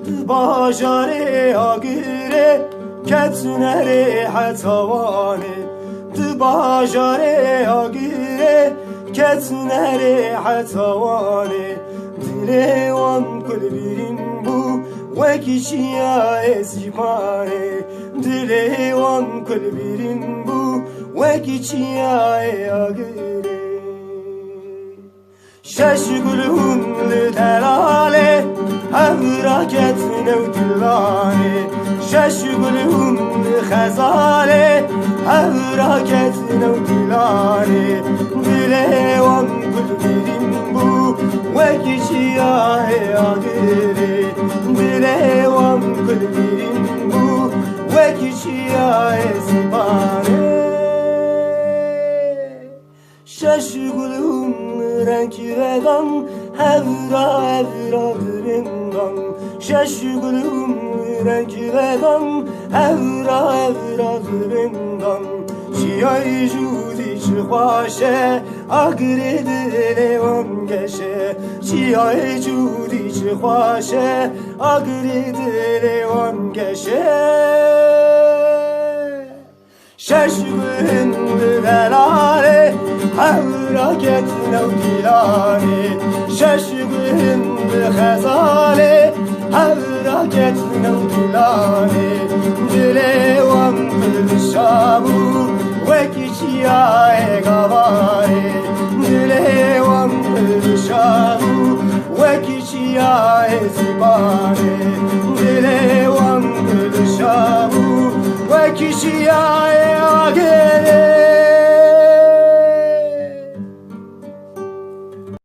Bajare agire ketnere hatavane Bajare agire ketnere hatavane Dile wan kulbirin bu Vekişiya ezibane Dile wan kulbirin bu Vekişiya agire Şeşgulhun delale Evraket nevdilane Şeşgulhun khazale Evraket nevdilane Dile wan kulbirin bu Vekişiya agire Dile wan kulbirin bu Vekişiya ezibane Şeşgulhun renk vedan Evra dırından Şeşgulhun renk vedan Evra dırından Şiyay judi çıkvaşe Agri dile van geçe Şiyay judi çıkvaşe Agri dile van geçe Şeşgulhun delale Evraket nevdilane Şeşgulhun khazale Evraket nevdilane Dile wan kılşabu Vekişiya gavare Dile wan kılşabu Vekişiya ezibane Dile wan kılşabu Vekişiya agere